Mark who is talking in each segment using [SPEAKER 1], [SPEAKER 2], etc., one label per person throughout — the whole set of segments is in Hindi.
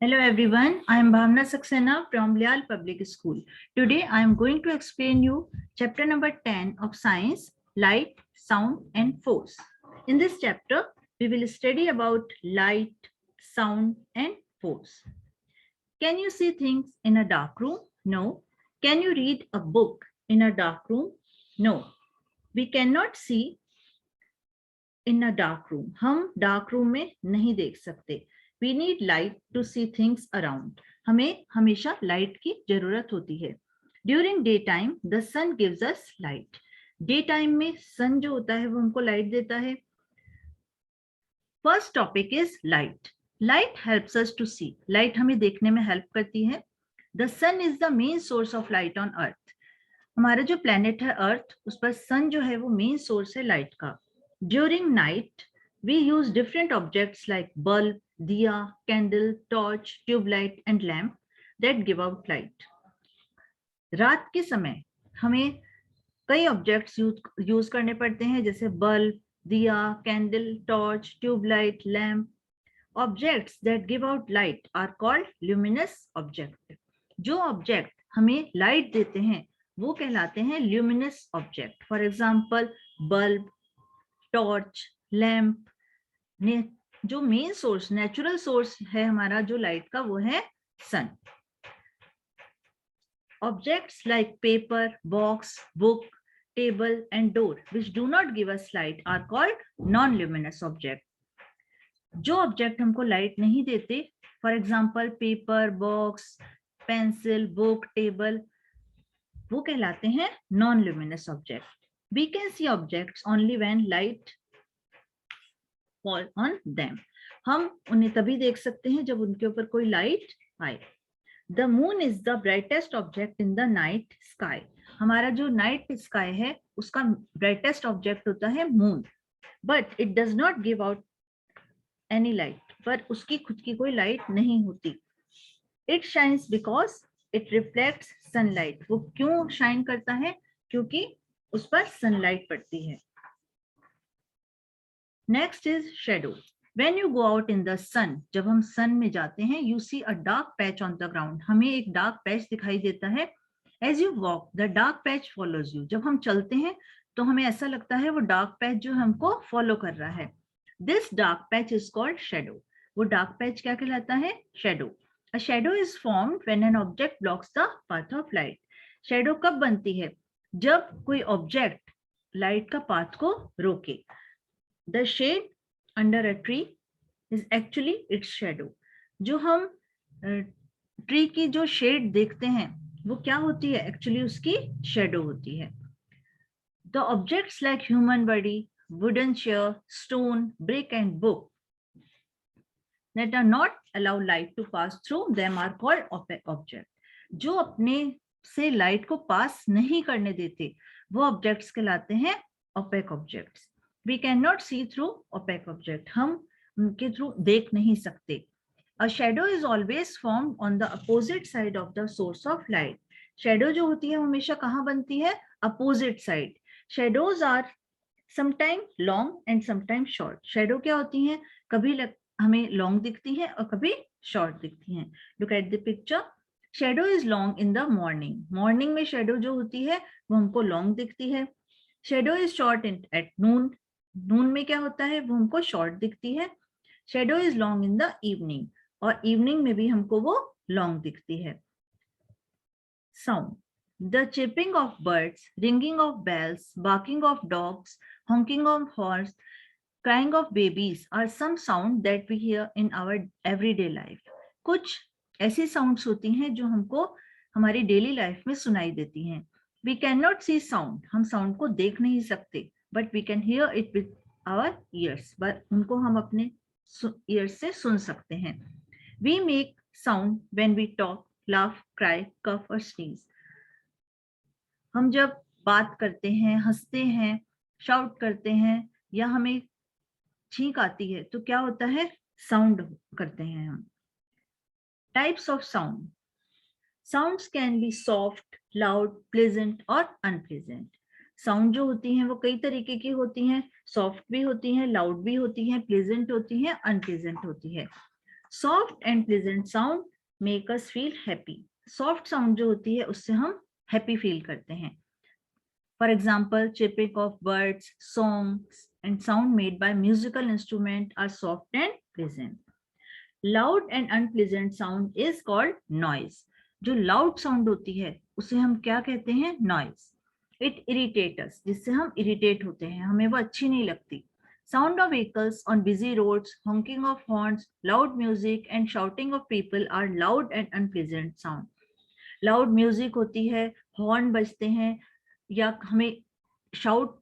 [SPEAKER 1] Hello everyone, I am Bhavna Saxena from Lyall Public School. Today I am going to explain you chapter number 10 of Science, Light, Sound and Force. In this chapter, we will study about light, sound and force. Can you see things in a dark room? No. Can you read a book in a dark room? No. We cannot see in a dark room. हम dark room में नहीं देख सकते. We need light to see things around. हमें हमेशा light की जरूरत होती है. During daytime, the sun gives us light. Daytime में sun जो होता है वो हमको light देता है. First topic is light. Light helps us to see. Light हमें देखने में help करती है. The sun is the main source of light on earth. हमारा जो planet है earth, उस पर sun जो है वो main source है light का. During night, we use different objects like bulb, diya, candle, torch, tube light and lamp that give out light. रात के समय हमें कई ऑब्जेक्ट्स यूज करने पड़ते हैं जैसे बल्ब, दिया, candle, torch, tube light, lamp. Objects that give out light are called luminous object. जो ऑब्जेक्ट हमें लाइट देते हैं वो कहलाते हैं luminous object. For example bulb, torch, lamp. जो मेन सोर्स, नेचुरल सोर्स है हमारा जो लाइट का, वो है sun. Objects like paper, box, book, table and door which do not give us light are called non-luminous object. जो ऑब्जेक्ट हमको लाइट नहीं देते, for example paper, box, pencil, book, table, वो कहलाते हैं non-luminous object. We can see objects only when light fall on them. हम उन्हें तभी देख सकते हैं जब उनके ऊपर कोई लाइट आए. The moon is the brightest object in the night sky. हमारा जो नाइट स्काई है उसका ब्राइटेस्ट ऑब्जेक्ट होता है moon. But it does not give out any light. पर उसकी खुद की कोई लाइट नहीं होती. It shines because it reflects sunlight. वो क्यों शाइन करता है? क्योंकि उस पर सनलाइट पड़ती है. Next is shadow. When you go out in the sun, जब हम sun में जाते हैं, you see a dark patch on the ground. हमें एक dark patch दिखाई देता है. As you walk, the dark patch follows you. जब हम चलते हैं तो हमें ऐसा लगता है वो dark patch जो हमको follow कर रहा है. This dark patch is called shadow. वो dark patch क्या कहलाता है? Shadow. A shadow is formed when an object blocks the path of light. Shadow कब बनती है? जब कोई object light का path को रोके. The shade under a tree is actually its shadow. जो हम ट्री की जो शेड देखते हैं वो क्या होती है? एक्चुअली उसकी शेडो होती है. The objects like human body, wooden chair, stone, brick and book that are not allow light to pass through them are called opaque object. जो अपने से लाइट को पास नहीं करने देते वो ऑब्जेक्ट्स कहलाते हैं opaque objects. We cannot see through opaque object. हम उनके थ्रू देख नहीं सकते. A shadow is always formed on the opposite side of the source of light. Shadow जो होती है हमेशा कहाँ बनती है? Opposite side. Shadows are sometimes long and sometimes short. Shadow क्या होती हैं? कभी हमें long दिखती है और कभी short दिखती हैं. Look at the picture. Shadow is long in the morning. Morning में shadow जो होती है वो हमको long दिखती है. Shadow is short at noon. नून में क्या होता है? वो हमको शॉर्ट दिखती है. Shadow is long in the evening. और इवनिंग में भी हमको वो लॉन्ग दिखती है. Sound. The chipping of birds, ringing of bells, barking of dogs, hawking of horse, crying of babies are some sound that we hear in our everyday life. कुछ ऐसी साउंड्स होती हैं जो हमको हमारी डेली लाइफ में सुनाई देती हैं. We can not see sound. हम साउंड को देख नहीं सकते. But we can hear it with our ears. But उनको हम अपने ears से सुन सकते हैं. We make sound when we talk, laugh, cry, cough or sneeze. हम जब बात करते हैं, हंसते हैं, shout करते हैं या हमें छींक आती है तो क्या होता है? Sound करते हैं हम. Types of sound. Sounds can be soft, loud, pleasant or unpleasant. Sound जो होती हैं वो कई तरीके की होती हैं. सॉफ्ट भी होती हैं, लाउड भी होती हैं, प्लेजेंट होती हैं, अनप्लेजेंट होती है. Soft and pleasant sound make us feel happy. Soft sound जो होती है उससे हम हैप्पी फील करते हैं। For example, chirping of birds, songs and sound made by musical instrument are soft and pleasant. Loud and unpleasant sound is called noise. जो loud sound होती है उसे हम क्या कहते हैं? noise. It irritates us, जिससे हम irritate होते हैं, हमें वो अच्छी नहीं लगती. Sound of vehicles on busy roads, honking of horns, loud music and shouting of people are loud and unpleasant sound. Loud music होती है, horn बजते हैं या हमें शाउट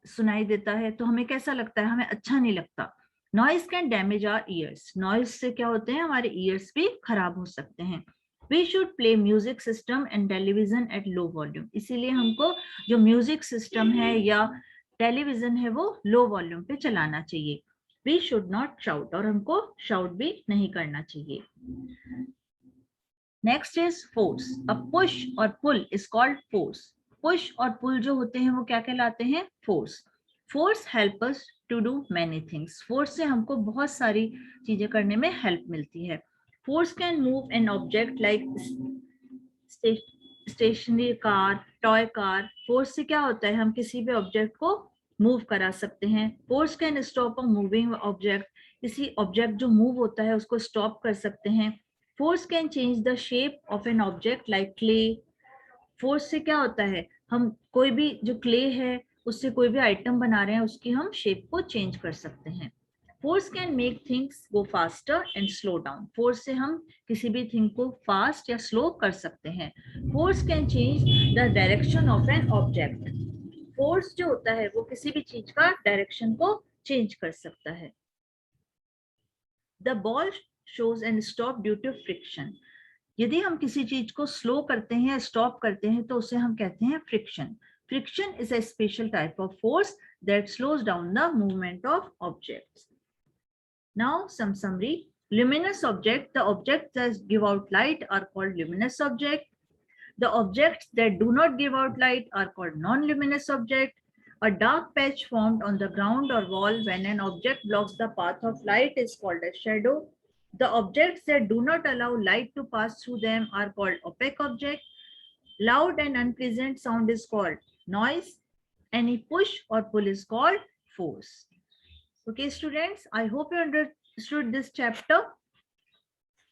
[SPEAKER 1] सुनाई देता है तो हमें कैसा लगता है? हमें अच्छा नहीं लगता. Noise can damage our ears. Noise से क्या होते हैं? हमारे ईयर्स भी खराब हो सकते हैं. We should play music system and television at low volume. इसीलिए हमको जो म्यूजिक सिस्टम है या टेलीविजन है वो लो वॉल्यूम पे चलाना चाहिए. We should not shout. और हमको शाउट भी नहीं करना चाहिए. Next is force. A push और pull is called force. Push और पुल जो होते हैं वो क्या कहलाते हैं? Force. Force help us to do many things. Force से हमको बहुत सारी चीजें करने में हेल्प मिलती है. Force can move an object like stationary car, toy car. Force से क्या होता है? हम किसी भी ऑब्जेक्ट को मूव करा सकते हैं. Force can stop a moving object. किसी ऑब्जेक्ट जो मूव होता है उसको स्टॉप कर सकते हैं. Force can change the shape of N object like clay. Force से क्या होता है? हम कोई भी जो क्ले है उससे कोई भी आइटम बना रहे हैं उसकी हम शेप को चेंज कर सकते हैं. Force can make things go faster and slow down. Force से हम किसी भी थिंग को फास्ट या स्लो कर सकते हैं. Force can change the direction of an object. Force जो होता है वो किसी भी चीज का डायरेक्शन को चेंज कर सकता है. द बॉल शोज and stop due to friction. यदि हम किसी चीज को स्लो करते हैं या स्टॉप करते हैं तो उसे हम कहते हैं friction. Friction is a special type of force that slows down the movement of objects. Now some summary. Luminous object, the objects that give out light are called luminous object. The objects that do not give out light are called non-luminous object. A dark patch formed on the ground or wall when an object blocks the path of light is called a shadow. The objects that do not allow light to pass through them are called opaque objects. Loud and unpleasant sound is called noise. Any push or pull is called force. Okay, students, I hope you understood this chapter,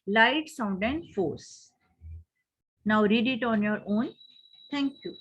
[SPEAKER 1] light, sound, and force. Now read it on your own. Thank you.